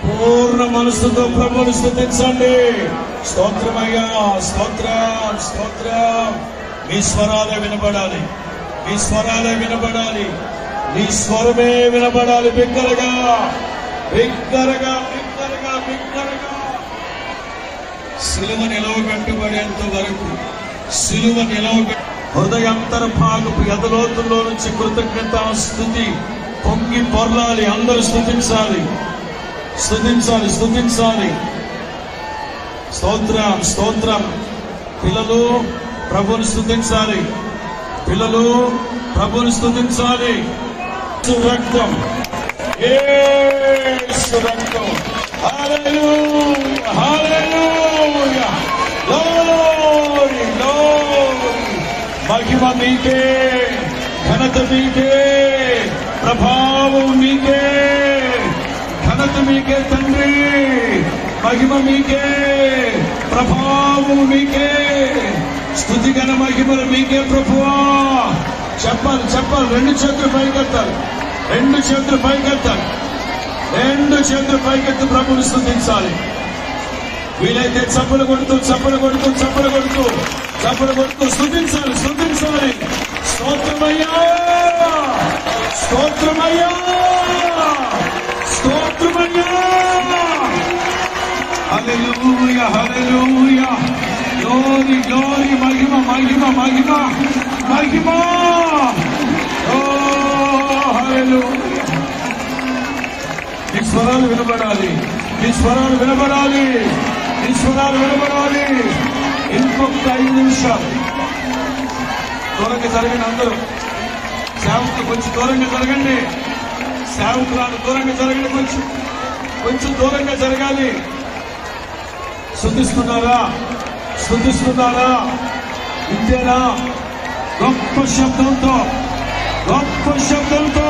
పూర్ణ మనసుతో ప్రభువుని స్తుతించండి. స్తోత్రమయ్యా, స్తోత్రం స్తోత్రం. మీ స్వరాలే వినబడాలి, మీ స్వరాలే వినబడాలి, నీ స్వరమే వినబడాలి. బిగ్గరగా బిగ్గరగా బిగ్గరగా బిగ్గరగా. సిలువ నిలవబెట్టబడేంత వరకు, సిలువ హృదయాంతర భాగపు ఎదలోతుల్లో నుంచి కృతజ్ఞత స్తుతి పొంగి పొర్లాలి. అందరూ స్తుతించాలి, స్తుతించాలి, స్తుతించాలి. స్తోత్రం స్తోత్రం. పిల్లలు ప్రభువుని స్తుతించాలి, పిల్లలు ప్రభువుని స్తుతించాలి. రక్తం, యేసు రక్తం. హల్లెలూయా, హల్లెలూయా. Glory, glory. మహిమ మీకే, ఘనత మీకే, ప్రభావం మీకే, ఘనత మీకే తండ్రి. మహిమ మీకే, ప్రభావం మీకే, స్తుతి ఘన మహిమలు మీకే ప్రభువా. చెప్పాలి, చెప్పాలి. రెండు చేతులు పైకెత్తాలి, రెండు చేతులు పైకెత్తాలి, రెండు చేతులు పైకెత్తి ప్రభువుని స్తుతించాలి. వీలైతే చప్పలు కొడుతూ చప్పలు కొడుతూ చప్పలు కొడుతూ చప్పలు కొడుతూ స్తుతించాలి, స్తుతించాలి. స్తోత్రమయ్యా, స్తోత్రమయ్యా, స్తోత్రమయ్యా. Hallelujah, hallelujah. Glory, glory. మహిమ, మహిమ, మహిమ, మహిమ. ఓ హల్లెలూయా. ఈ స్వరాలు వినబడాలి, ఈ స్వరాలు వినబడాలి, ఈ స్వరాలు వినబడాలి. ఇంకొక 5 నిమిషాలు దూరంగా జరగండి. అందరూ సేవకులు కొంచెం దూరంగా జరగండి. సేవకులు దూరంగా జరగండి, కొంచెం కొంచెం దూరంగా జరగాలి. స్తుతిస్తున్నారా, స్తుతిస్తున్నారా? ఇంతేనా? గొప్ప శబ్దంతో, గొప్ప శబ్దంతో,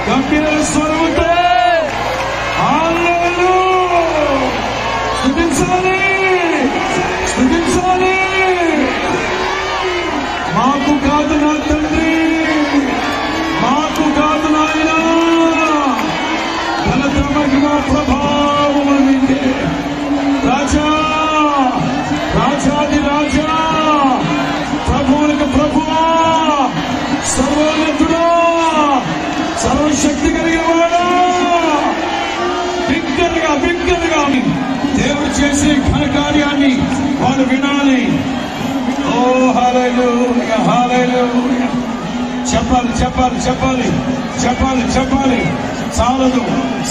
గంభీర స్వరముతో హల్లెలూయా స్తుతించాలి, స్తుతించాలి. మాకు కాదు నా తండ్రి, మాకు కాదు నాయన. ఘనత మహిమ ప్రభావము మీకే. రాజా, రాజాది రాజా, ప్రభువులకు ప్రభువా, సర్వోన్నతుడా, సర్వశక్తి కలిగిన వాడా. బిగ్గరగా బిగ్గరగా దేవుడు చేసే ఘనకార్యాన్ని వారు వినాలి. ఓ హల్లెలూయా, హల్లెలూయా. చెప్పాలి, చెప్పాలి, చెప్పాలి, చెప్పాలి, చెప్పాలి. చాలదు,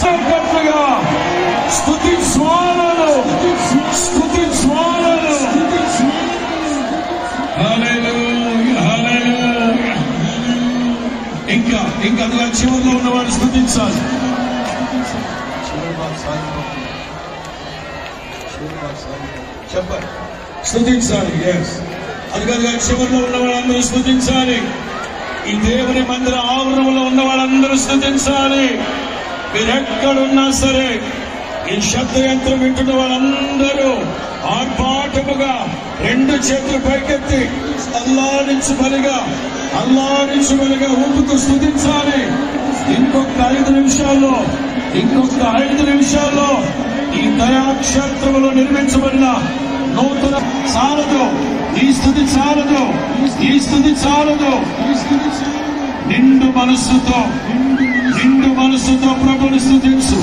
సంకల్పగా స్తుతి స్వాలను, స్తుతి స్వాలను. హల్లెలూయా, హల్లెలూయా. ఇంకా ఇంకా అదిగా చివరిలో ఉన్నవాడు స్తుతించాలి. చెప్పాలి, స్తుతించాలి. అదిగా చివరిలో ఉన్న వాళ్ళందరూ స్తుతించాలి. ఈ దేవుని మందిర ఆవరణంలో ఉన్న వాళ్ళందరూ స్తుతించాలి. మీరెక్కడున్నా సరే, ఈ శబ్ద యంత్రం వింటున్న వాళ్ళందరూ ఆర్భాటముగా 2 చేతులు పైకెత్తి అల్లాడించు బలిగా, అల్లాడించు బలిగా ఊపుతూ స్తుతించాలి. ఇంకొక 5 నిమిషాల్లో, ఇంకొక 5 నిమిషాల్లో ఈ దయాక్షేత్రంలో నిర్మించబడిన నూతన చాలదు, ఈ స్థుతి చాలదు, ఈ స్థుతి చాలదు. నిండు మనస్సుతో, నిండు మనస్సుతో ప్రభువుని స్తుతించు.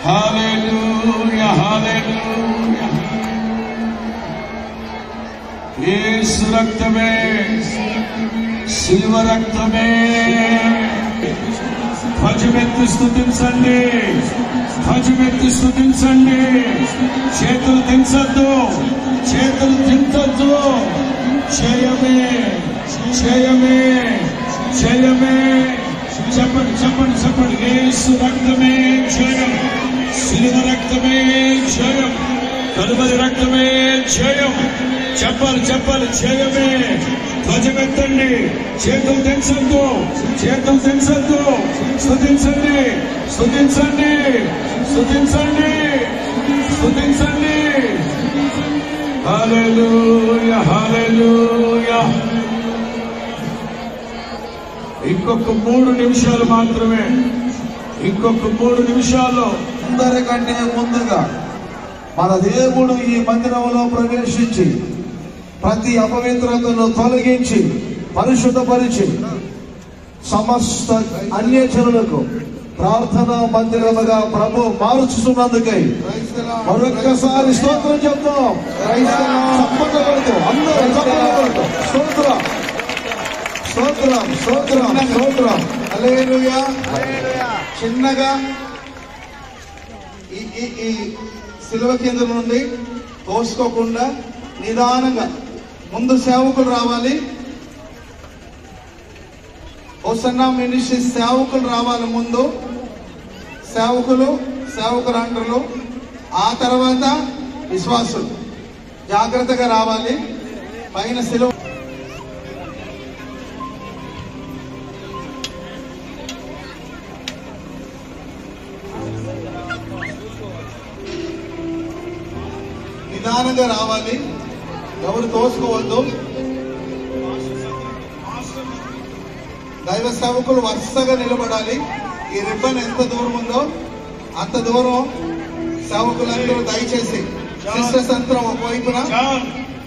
హల్లెలూయా, హల్లెలూయా. యేసు రక్తమే, శిలువ రక్తమే. ధ్వజమెత్తి స్తుతించండి, ధ్వజమెత్తి స్తుతించండి. చేతులు దించద్దు, చేతులు దించద్దు. జయమే, జయమే, జయమే. చెప్పండి, చెప్పండి, చెప్పండి. యేసు రక్తమే జయం, శిలువ రక్తమే జయం, కలువరి రక్తమే జయం. చెప్పాలి, చెప్పాలి. జయమే. ధ్వజమెత్తండి, చేతులు దించద్దు, చేతులు దించద్దు. స్తుతించండి, స్తుతించండి, స్తుతించండి, స్తుతించండి. హల్లెలూయా, హల్లెలూయా. ఇంకొక 3 నిమిషాలు మాత్రమే. ఇంకొక 3 నిమిషాల్లో అందరికంటే ముందుగా మన దేవుడు ఈ మందిరంలో ప్రవేశించి ప్రతి అపవిత్రతను తొలగించి పరిశుద్ధపరిచి సమస్త అన్యజనులకు ప్రార్థనా మందిరముగా ప్రభు మారుచుతున్నందుకై మరొక్కసారి స్తోత్రం చెప్తాం. స్తోత్రం స్తోత్రం స్తోత్రం స్తోత్రం. హల్లెలూయా. చిన్నగా ఈ శిలువ కేంద్రం నుండి తోసుకోకుండా నిదానంగా ముందు సేవకులు రావాలి. హోసన్నా మినిస్ట్రీ సేవకులు రావాలి. ముందు సేవకులంటారు. ఆ తర్వాత విశ్వాసులు జాగ్రత్తగా రావాలి. పైన శిలువ నిదానంగా రావాలి. ఎవరు తోసుకోవద్దు. దైవ సేవకులు వరుసగా నిలబడాలి. ఈ రిబ్బన్ ఎంత దూరం ఉందో అంత దూరం సేవకులందరూ దయచేసి సిస్టర్స్ అంతా ఒకవైపున,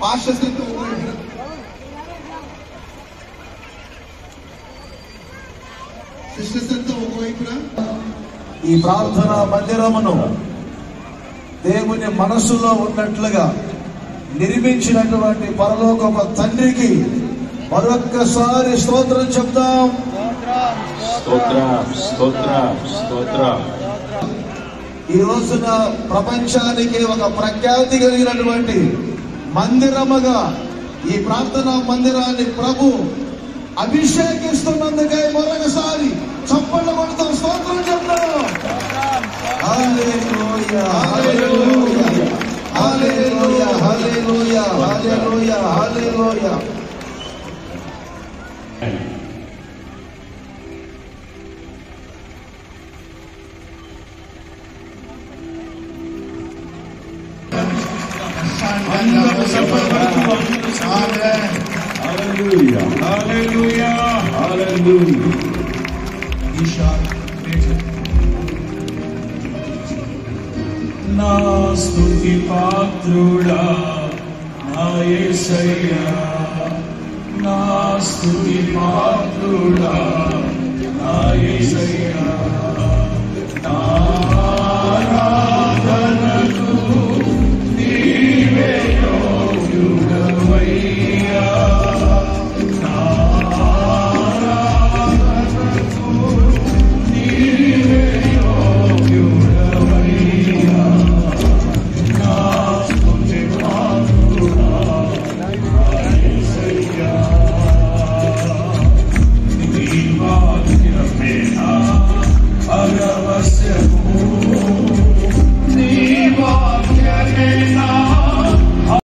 పాస్టర్స్ అంతా ఒకవైపున. సిస్టర్స్ అంతా ఒకవైపున. ఈ ప్రార్థనా మందిరమును దేవుని మనస్సులో ఉన్నట్లుగా నిర్మించినటువంటి పరలోకపు తండ్రికి మరొక్కసారి స్తోత్రం చెప్తాం. ఈ రోజున ప్రపంచానికి ఒక ప్రఖ్యాతి కలిగినటువంటి మందిరముగా ఈ ప్రార్థనా మందిరాన్ని ప్రభు అభిషేకిస్తున్నందుకై మరొకసారి చప్పట్లు కొడుతూ స్తోత్రం చెప్తాం. హల్లెలూయా హల్లెలూయా హల్లెలూయా హల్లెలూయా హల్లెలూయా హల్లెలూయా. Hallelujah. Hallelujah. Hallelujah. నా స్తుతి పాత్రుడా నా యేసయ్యా, నా స్తుతి పాత్రుడా నా యేసయ్యా, నా ఆరాధనకు నీవే యోగ్యుడవయ్యా. Agravase